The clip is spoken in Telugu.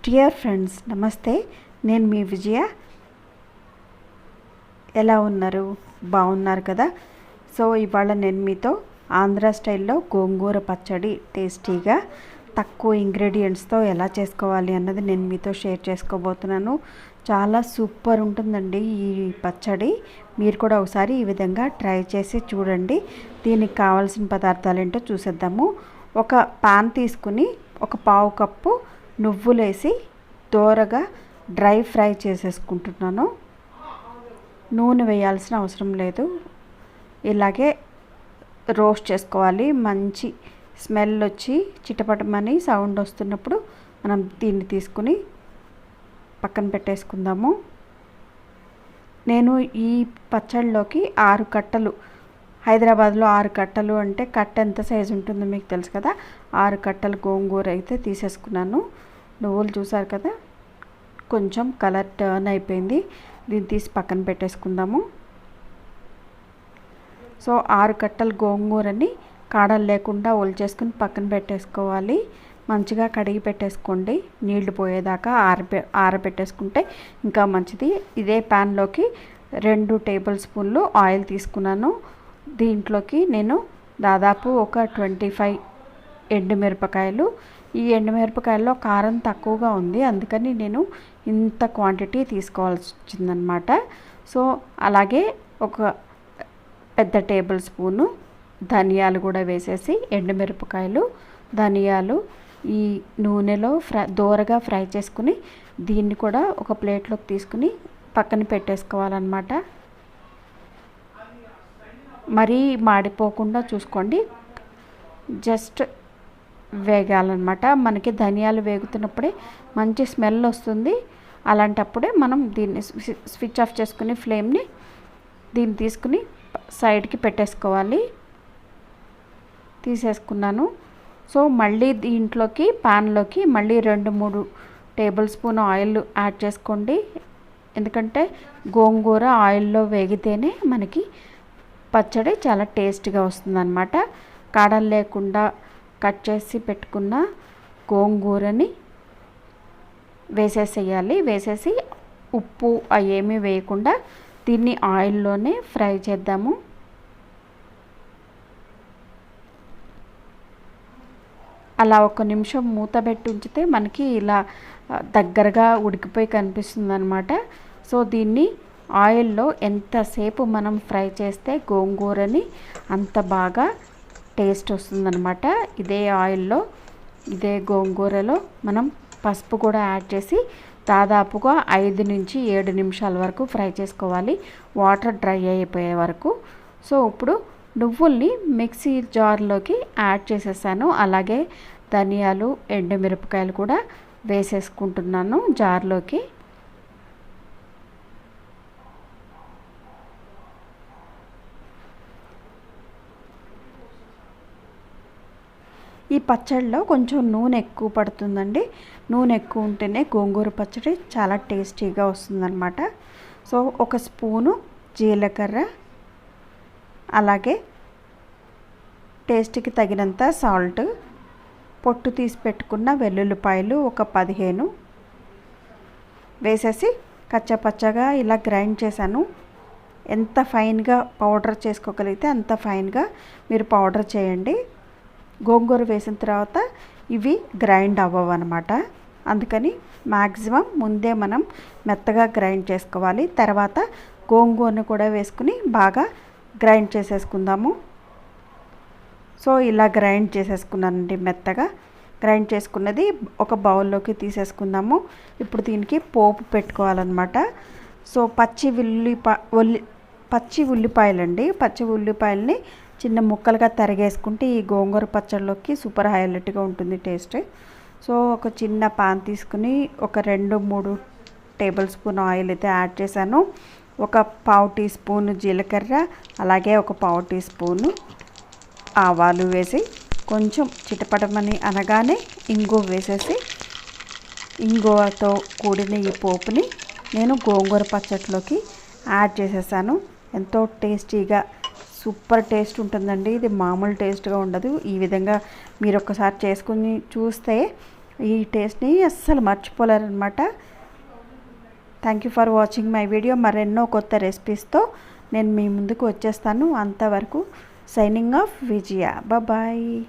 డియర్ ఫ్రెండ్స్, నమస్తే. నేను మీ విజయ. ఎలా ఉన్నారు? బాగున్నారు కదా? సో ఇవాళ నేను మీతో ఆంధ్ర స్టైల్లో గోంగూర పచ్చడి టేస్టీగా తక్కువ ఇంగ్రీడియంట్స్తో ఎలా చేసుకోవాలి అన్నది నేను మీతో షేర్ చేసుకోబోతున్నాను. చాలా సూపర్ ఉంటుందండి ఈ పచ్చడి. మీరు కూడా ఒకసారి ఈ విధంగా ట్రై చేసి చూడండి. దీనికి కావాల్సిన పదార్థాలు ఏంటో చూసేద్దాము. ఒక పాన్ తీసుకుని ఒక పావు కప్పు నువ్వులు వేసి దోరగా డ్రై ఫ్రై చేసేసుకుంటున్నాను. నూనె వేయాల్సిన అవసరం లేదు. ఇలాగే రోస్ట్ చేసుకోవాలి. మంచి స్మెల్ వచ్చి చిటపటమని సౌండ్ వస్తున్నప్పుడు మనం దీన్ని తీసుకుని పక్కన పెట్టేసుకుందాము. నేను ఈ పచ్చడిలోకి 6 కట్టలు, హైదరాబాద్లో 6 కట్టలు అంటే కట్ట ఎంత సైజు ఉంటుందో మీకు తెలుసు కదా. 6 కట్టలు గోంగూర అయితే తీసేసుకున్నాను. నువ్వులు చూసారు కదా, కొంచెం కలర్ టర్న్ అయిపోయింది. దీన్ని తీసి పక్కన పెట్టేసుకుందాము. సో 6 కట్టలు గోంగూరని కాడలు లేకుండా ఒలిచేసుకుని పక్కన పెట్టేసుకోవాలి. మంచిగా కడిగి పెట్టేసుకోండి. నీళ్లు పోయేదాకా ఆరబెట్టేసుకుంటే ఇంకా మంచిది. ఇదే ప్యాన్లోకి 2 టేబుల్ స్పూన్లు ఆయిల్ తీసుకున్నాను. దీంట్లోకి నేను దాదాపు ఒక 25 ఎండుమిరపకాయలు. ఈ ఎండుమిరపకాయల్లో కారం తక్కువగా ఉంది, అందుకని నేను ఇంత క్వాంటిటీ తీసుకోవాల్సి వచ్చిందనమాట. సో అలాగే ఒక పెద్ద టేబుల్ స్పూను ధనియాలు కూడా వేసేసి, ఎండుమిరపకాయలు ధనియాలు ఈ నూనెలో దోరగా ఫ్రై చేసుకుని దీన్ని కూడా ఒక ప్లేట్లోకి తీసుకుని పక్కన పెట్టేసుకోవాలన్నమాట. మరీ మాడిపోకుండా చూసుకోండి, జస్ట్ వేగాలన్నమాట. మనకి ధనియాలు వేగుతున్నప్పుడే మంచి స్మెల్ వస్తుంది. అలాంటప్పుడే మనం దీన్ని స్విచ్ ఆఫ్ చేసుకుని ఫ్లేమ్ని దీన్ని తీసుకుని సైడ్కి పెట్టేసుకోవాలి. తీసేసుకున్నాను. సో మళ్ళీ దీంట్లోకి ప్యాన్లోకి మళ్ళీ 2-3 టేబుల్ స్పూన్ ఆయిల్ యాడ్ చేసుకోండి. ఎందుకంటే గోంగూర ఆయిల్లో వేగితేనే మనకి పచ్చడి చాలా టేస్ట్గా వస్తుందన్నమాట. కాడలు లేకుండా కట్ చేసి పెట్టుకున్న గోంగూరని వేసేసేయాలి. వేసేసి ఉప్పు అవేమీ వేయకుండా దీన్ని ఆయిల్లోనే ఫ్రై చేద్దాము. అలా 1 నిమిషం మూత పెట్టి ఉంచితే మనకి ఇలా దగ్గరగా ఉడికిపోయి కనిపిస్తుంది అనమాట. సో దీన్ని ఆయిల్లో ఎంతసేపు మనం ఫ్రై చేస్తే గోంగూరని అంత బాగా టేస్ట్ వస్తుందన్నమాట. ఇదే ఆయిల్లో ఇదే గోంగూరలో మనం పసుపు కూడా యాడ్ చేసి దాదాపుగా 5 నుంచి 7 నిమిషాల వరకు ఫ్రై చేసుకోవాలి, వాటర్ డ్రై అయిపోయే వరకు. సో ఇప్పుడు నువ్వుల్ని మిక్సీ జార్లోకి యాడ్ చేసేసాను. అలాగే ధనియాలు, ఎండుమిరపకాయలు కూడా వేసేసుకుంటున్నాను జార్లోకి. ఈ పచ్చడిలో కొంచెం నూనె ఎక్కువ పడుతుందండి. నూనె ఎక్కువ ఉంటేనే గోంగూర పచ్చడి చాలా టేస్టీగా వస్తుందన్నమాట. సో 1 స్పూను జీలకర్ర, అలాగే టేస్ట్కి తగినంత సాల్ట్, పొట్టు తీసి పెట్టుకున్న వెల్లుల్లిపాయలు ఒక 15 వేసేసి కచ్చపచ్చగా ఇలా గ్రైండ్ చేశాను. ఎంత ఫైన్గా పౌడర్ చేసుకోగలిగితే అంత ఫైన్గా మీరు పౌడర్ చేయండి. గోంగూర వేసిన తర్వాత ఇవి గ్రైండ్ అవ్వవు అనమాట. అందుకని మ్యాక్సిమం ముందే మనం మెత్తగా గ్రైండ్ చేసుకోవాలి. తర్వాత గోంగూరను కూడా వేసుకుని బాగా గ్రైండ్ చేసేసుకుందాము. సో ఇలా గ్రైండ్ చేసేసుకున్నానండి. మెత్తగా గ్రైండ్ చేసుకున్నది ఒక బౌల్లోకి తీసేసుకుందాము. ఇప్పుడు దీనికి పోపు పెట్టుకోవాలన్నమాట. సో పచ్చి ఉల్లిపాయలండి. పచ్చి ఉల్లిపాయలని చిన్న ముక్కలుగా తరిగేసుకుంటే ఈ గోంగూర పచ్చడిలోకి సూపర్ హైలైట్గా ఉంటుంది టేస్ట్. సో ఒక చిన్న పాన్ తీసుకుని ఒక 2-3 టేబుల్ స్పూన్ ఆయిల్ అయితే యాడ్ చేశాను. ఒక పావు టీ స్పూన్ జీలకర్ర, అలాగే ఒక పావు టీ స్పూను ఆవాలు వేసి కొంచెం చిటపటమని అనగానే ఇంగువ వేసేసి, ఇంగువతో కూడిన ఈ పోపుని నేను గోంగూర పచ్చడిలోకి యాడ్ చేసేసాను. ఎంతో టేస్టీగా సూపర్ టేస్ట్ ఉంటుందండి. ఇది మామూలు టేస్ట్గా ఉండదు. ఈ విధంగా మీరు ఒక్కసారి చేసుకుని చూస్తే ఈ టేస్ట్ని అస్సలు మర్చిపోలేరనమాట. Thank you for watching my video. మరెన్నో కొత్త రెసిపీస్తో నేను మీ ముందుకు వచ్చేస్తాను. అంతవరకు సైనింగ్ ఆఫ్ విజయ. బాయ్.